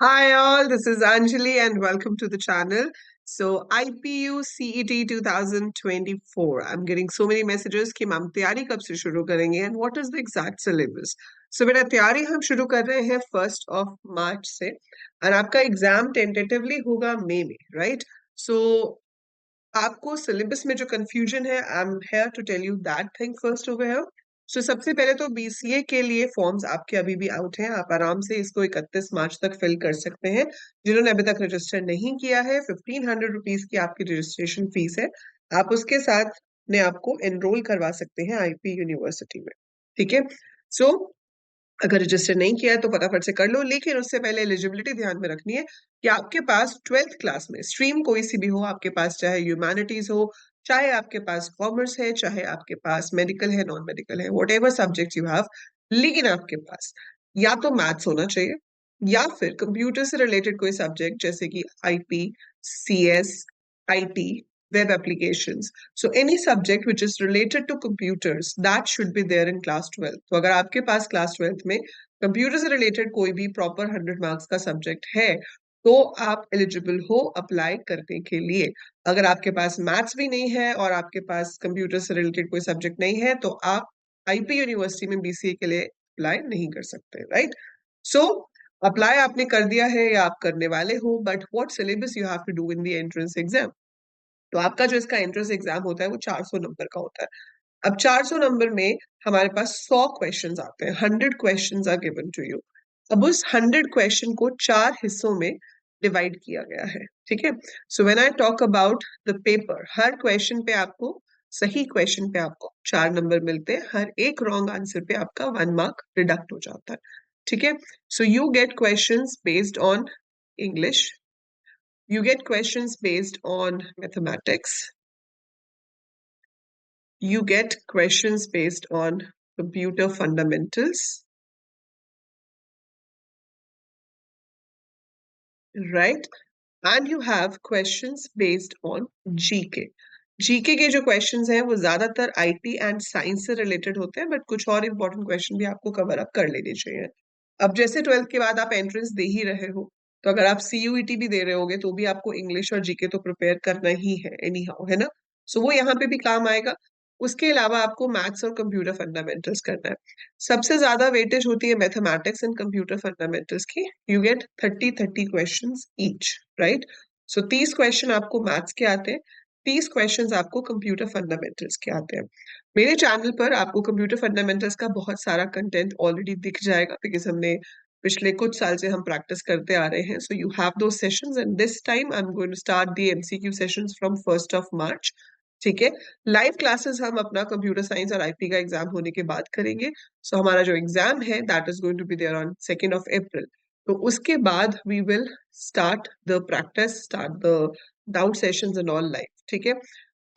Hi all, this is Anjali and welcome to the channel. So IPU CET 2024. I'm getting so many messages कि ma'am तैयारी कब से शुरू करेंगे and what is the exact syllabus. So बेटा तैयारी हम शुरू कर रहे हैं 1st of March से और आपका एग्जाम टेंटेटिवली होगा मई में, राइट? सो आपको सिलेबस में जो कंफ्यूजन है, I am here to tell you that thing first over here. So सबसे पहले तो बीसीए के लिए फॉर्म्स आपके अभी भी आउट हैं, आप आराम से इसको 31 मार्च तक फिल कर सकते हैं। जिन्होंने अभी तक रजिस्टर नहीं किया है, 1500 रुपीज की आपकी रजिस्ट्रेशन फीस है, आप उसके साथ ने आपको एनरोल करवा सकते हैं आईपी यूनिवर्सिटी में। ठीक है, सो अगर रजिस्टर नहीं किया है तो फटाफट से कर लो, लेकिन उससे पहले एलिजिबिलिटी ध्यान में रखनी है कि आपके पास 12th क्लास में स्ट्रीम कोई सी भी हो, आपके पास चाहे ह्यूमैनिटीज हो, चाहे आपके पास कॉमर्स है, चाहे आपके पास मेडिकल है, नॉन मेडिकल है, what ever subject you have, लेकिन आपके पास या तो मैथ्स होना चाहिए या फिर कंप्यूटर से रिलेटेड कोई सब्जेक्ट जैसे कि IP, CS, IT, web applications. So any subject which is related to computers that should be there in class 12. तो अगर आपके पास क्लास 12th में कंप्यूटर से रिलेटेड कोई भी प्रॉपर 100 मार्क्स का सब्जेक्ट है तो आप एलिजिबल हो अप्लाई करने के लिए। अगर आपके पास मैथ्स भी नहीं है और आपके पास कंप्यूटर से रिलेटेड कोई सब्जेक्ट नहीं है तो आप आईपी यूनिवर्सिटी में बीसीए के लिए अप्लाई नहीं कर सकते, राइट? सो अप्लाई आपने कर दिया है या आप करने वाले हो, but what syllabus you have to do in the entrance exam. तो आपका जो इसका एंट्रेंस एग्जाम होता है वो 400 नंबर का होता है। अब 400 नंबर में हमारे पास 100 क्वेश्चंस आते हैं, 100 questions are given to you. अब उस 100 क्वेश्चन को 4 हिस्सों में डिवाइड किया गया है। ठीक है, so when I talk about the paper, her question पे आपको, सही क्वेश्चन पे आपको 4 नंबर मिलते हैं, हर एक रॉन्ग आंसर पे आपका 1 मार्क डिडक्ट हो जाता है। ठीक है, so you get questions based on English, you get questions based on mathematics, you get questions based on computer fundamentals, right? And you have questions based on GK. GK के जो questions हैं वो ज्यादातर आईटी एंड साइंस से related होते हैं, but कुछ और इंपॉर्टेंट क्वेश्चन भी आपको कवर अप कर लेने चाहिए। अब जैसे 12th के बाद आप एंट्रेंस दे ही रहे हो, तो अगर आप सीयूईटी भी दे रहे होगे तो भी आपको इंग्लिश और जीके तो प्रिपेयर करना ही है एनी हाउ, है ना? सो वो यहाँ पे भी काम आएगा। उसके अलावा आपको मैथ्स और कंप्यूटर फंडामेंटल्स करना है। सबसे ज्यादा वेटेज होती है मैथमेटिक्स एंड कंप्यूटर फंडामेंटल्स की। You get 30 question each, right? So 30 question आपको मैथ्स के आते हैं, 30 क्वेश्चंस आपको कंप्यूटर फंडामेंटल्स के आते हैं। मेरे चैनल पर आपको कंप्यूटर फंडामेंटल्स का बहुत सारा कंटेंट ऑलरेडी दिख जाएगा, बिकॉज हमने पिछले कुछ साल से हम प्रैक्टिस करते आ रहे हैं। सो यू हैव दो sessions and this time I am going to start the MCQ sessions from 1st of March। ठीक है, लाइव क्लासेस हम अपना कंप्यूटर साइंस और आईपी का एग्जाम होने के बाद करेंगे। सो हमारा जो एग्जाम है that is going to be there on 2nd of April। तो उसके बाद we will start the practice, start the doubt sessions and all live. ठीक है,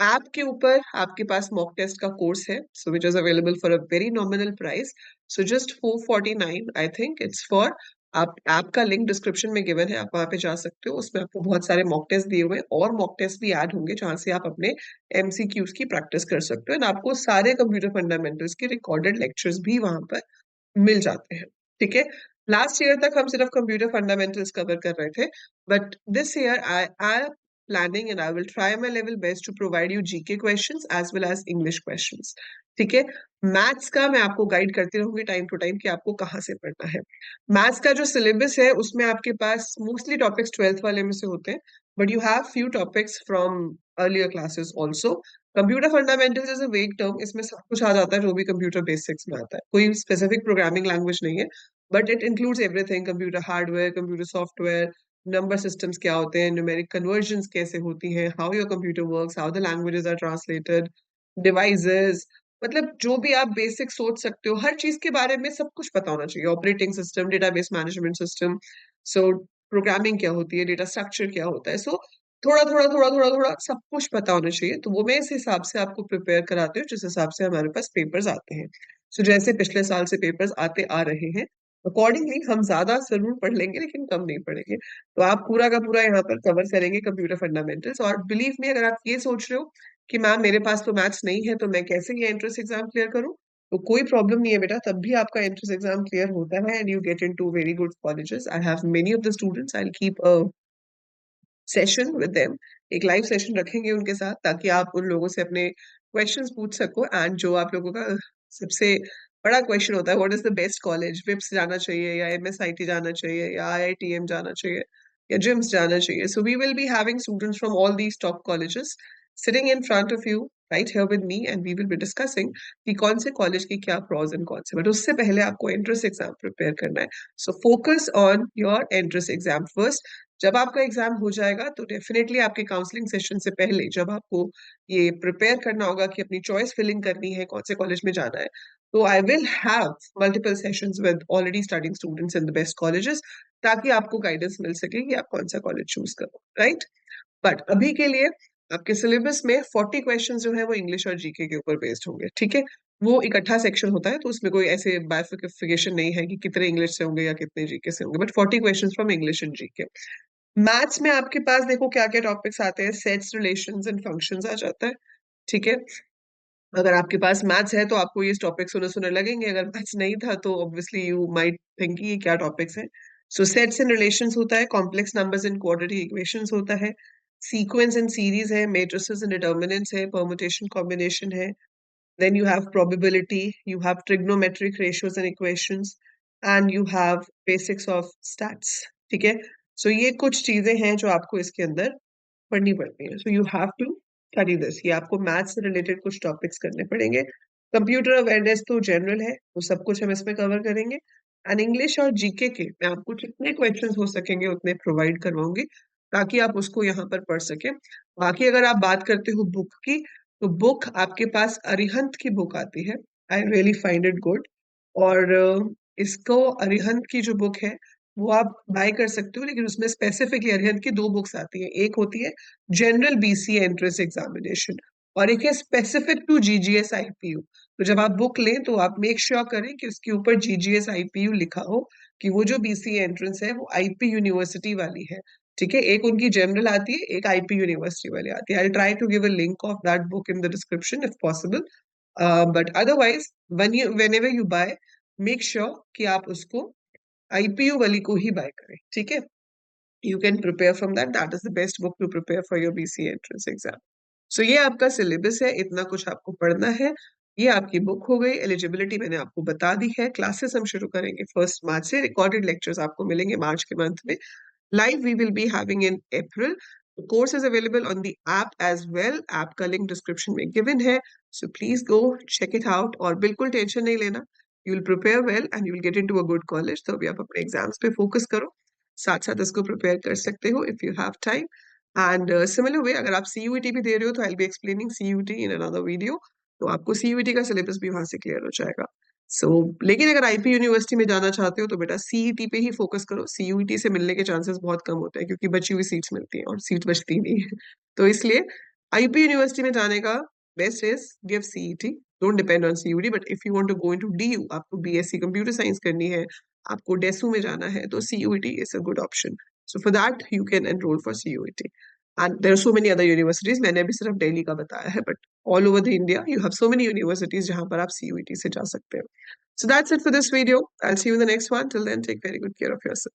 ऐप के ऊपर आपके पास मॉक टेस्ट का कोर्स है, so which is available for a very nominal price. So just 449 I think it's for. आप app का लिंक डिस्क्रिप्शन में गिवन है, आप वहां पे जा सकते हो। उसमें आपको बहुत सारे मॉक टेस्ट दिए हुए हैं और मॉक टेस्ट भी ऐड होंगे जहां से आप अपने एमसीक्यूज की प्रैक्टिस कर सकते हो, एंड आपको सारे कंप्यूटर फंडामेंटल्स के रिकॉर्डेड लेक्चर्स भी वहां पर मिल जाते हैं। ठीक है, लास्ट ईयर तक हम सिर्फ कंप्यूटर फंडामेंटल्स कवर कर रहे थे, but this year I planning and I will try my level best to provide you GK questions as well as English questions। ठीक है, मैथ्स का मैं आपको गाइड करती रहूंगी टाइम टू टाइम कि आपको कहाँ से पढ़ना है। मैथ्स का जो सिलेबस है उसमें आपके पास मोस्टली टॉपिक्स 12th वाले में से होते हैं, but you have few topics from earlier classes also. Computer fundamentals is a वेग टर्म, इसमें सब कुछ आ जाता है जो भी कंप्यूटर बेसिक्स में आता है, कोई स्पेसिफिक प्रोग्रामिंग लैंग्वेज नहीं है, but it includes everything, computer hardware, computer software, number systems क्या होते हैं, न्यूमेरिक कन्वर्जन्स कैसे होती हैं, how your computer works, how the languages are translated, devices, मतलब जो भी आप बेसिक सोच सकते हो हर चीज के बारे में सब कुछ पता होना चाहिए। Operating system, database management system, so programming क्या होती है, डेटा स्ट्रक्चर क्या होता है, सो थोड़ा थोड़ा थोड़ा थोड़ा थोड़ा सब कुछ पता होना चाहिए। तो वो मैं इस हिसाब से आपको प्रिपेयर कराती हूँ जिस हिसाब से हमारे पास पेपर्स आते हैं। सो जैसे पिछले साल से पेपर्स आते आ रहे हैं अकॉर्डिंगली हम ज्यादा जरूर पढ़ लेंगे लेकिन कम नहीं पढ़ेंगे। तो आप पूरा का पूरा यहाँ पर कवर करेंगे कंप्यूटर फंडामेंटल्स। और बिलीव मी, अगर आप ये सोच रहे हो कि मैम मेरे पास तो मैथ्स नहीं है तो मैं कैसे ये एंट्रेंस एग्जाम क्लियर करूँ, तो कोई प्रॉब्लम नहीं है बेटा, तब भी आपका एंट्रेंस एग्जाम क्लियर होता है and you get into very good colleges. I have many of the students, I will keep a session with them. एक लाइव सेशन रखेंगे उनके साथ ताकि आप उन लोगों से अपने क्वेश्चंस पूछ सको. एंड जो आप लोगों का सबसे बड़ा क्वेश्चन होता है, what is the best college, VIPS जाना चाहिए या एमएसआईटी जाना चाहिए या आईआईटीएम जाना चाहिए या जिम्स जाना चाहिए. So we will be having students from all these top colleges sitting in front of you right here with me and we will be discussing कि कौन से कॉलेज की क्या pros and cons है. बट उससे पहले आपको एंट्रेंस एग्जाम प्रिपेयर करना है. So focus on your entrance exam first. जब आपका एग्जाम हो जाएगा तो डेफिनेटली आपके काउंसलिंग सेशन से पहले जब आपको ये प्रिपेयर करना होगा कि अपनी चॉइस फिलिंग करनी है, कौन से कॉलेज में जाना है, तो I will have multiple sessions with already studying students in the best colleges ताकि आपको गाइडेंस मिल सके कि आप कौन सा कॉलेज चूज करो. राइट. बट अभी के लिए आपके सिलेबस में 40 क्वेश्चन जो है वो इंग्लिश और जीके के ऊपर बेस्ड होंगे. ठीक है. वो इकट्ठा सेक्शन होता है तो उसमें कोई ऐसे बाइफिकेशन नहीं है कि कितने इंग्लिश से होंगे या कितने जीके से होंगे, but 40 question from English and GK. Maths में आपके पास देखो क्या क्या टॉपिक्स आते हैं. सेट्स, रिलेशंस एंड फंक्शंस आ जाता है. ठीक है. अगर आपके पास मैथ्स है तो आपको ये टॉपिक सुने सुने लगेंगे. अगर मैथ्स नहीं था तो ऑब्वियसली यू माइट थिंक ये क्या टॉपिक्स हैं. सो सेट्स एंड रिलेशंस होता है, complex numbers and quadratic equations होता है, सीक्वेंस एंड सीरीज है, मेट्रिसेस एंड डिटर्मिनेंट्स है, परमुटेशन कॉम्बिनेशन है. Then you have probability, you have trigonometric ratios and equations, and you have basics of stats. ठीक है. सो ये कुछ चीजें हैं जो आपको इसके अंदर पढ़नी पड़ती है. So you have to study this. ये आपको मैथ्स से रिलेटेड कुछ टॉपिक्स करने पड़ेंगे. कंप्यूटर अवेयरनेस तो जनरल है, वो सब कुछ हम इसमें कवर करेंगे. एंड इंग्लिश और जीके के मैं आपको जितने क्वेश्चंस हो सकेंगे उतने प्रोवाइड करवाऊंगी ताकि आप उसको यहाँ पर पढ़ सके. बाकी अगर आप बात करते हो बुक की, तो बुक आपके पास अरिहंत की बुक आती है. I really find it good. और इसको अरिहंत की जो बुक है वो आप बाय कर सकते हो, लेकिन उसमें स्पेसिफिकली अरिहंत की दो बुक्स आती है. एक होती है जनरल बीसीए एंट्रेंस एग्जामिनेशन और एक है स्पेसिफिक टू जीजीएस आईपीयू. तो जब आप बुक लें तो आप मेक श्योर करें कि उसके ऊपर जीजीएस आईपीयू लिखा हो, कि वो जो बीसीए एंट्रेंस है वो आईपी यूनिवर्सिटी वाली है. ठीक है. एक उनकी जनरल आती है, एक आईपी यूनिवर्सिटी वाली आती है. I try to give a link of that book in the description if possible. But otherwise whenever you buy, make sure कि आप उसको आईपीयू वाली को ही बाय करें. ठीक है. you can prepare from that. That is the best book to prepare for your BCA entrance exam. So ये आपका सिलेबस है, इतना कुछ आपको पढ़ना है. ये आपकी बुक हो गई. एलिजिबिलिटी मैंने आपको बता दी है. क्लासेस हम शुरू करेंगे 1 मार्च से. रिकॉर्डेड लेक्चर्स आपको मिलेंगे मार्च के मंथ में. Live we will be having in April. The course is available on the app as well. App का link description में given है. So please go check it out. और बिल्कुल टेंशन नहीं लेना. You will prepare well and you will get into a good college. तो अभी आप अपने एग्जाम्स पे फोकस करो, साथ साथ इसको प्रिपेयर कर सकते हो if you have time. And similar way अगर आप CUET भी दे रहे हो तो I'll be explaining CUET in another video. तो आपको CUET का सिलेबस भी वहां से क्लियर हो जाएगा. लेकिन अगर आईपी यूनिवर्सिटी में जाना चाहते हो तो बेटा सीईटी पे ही फोकस करो. सीयूईटी से मिलने के चांसेस बहुत कम होते हैं क्योंकि बची हुई सीट्स मिलती हैं और सीट बचती नहीं है. तो इसलिए आईपी यूनिवर्सिटी में जाने का best is give CET. Don't depend on CUET. But if you want to go into DU, आपको बीएससी कंप्यूटर साइंस करनी है, आपको डेसू में जाना है, तो CUET is a good option. So for that you can enrol for CUET. And there are so many other universities. मैंने अभी सिर्फ दिल्ली का बताया है, but all over the India you have so many universities जहां पर आप CUET से जा सकते हो. So that's it for this video. I'll see you in the next one. Till then, take very good care of yourself.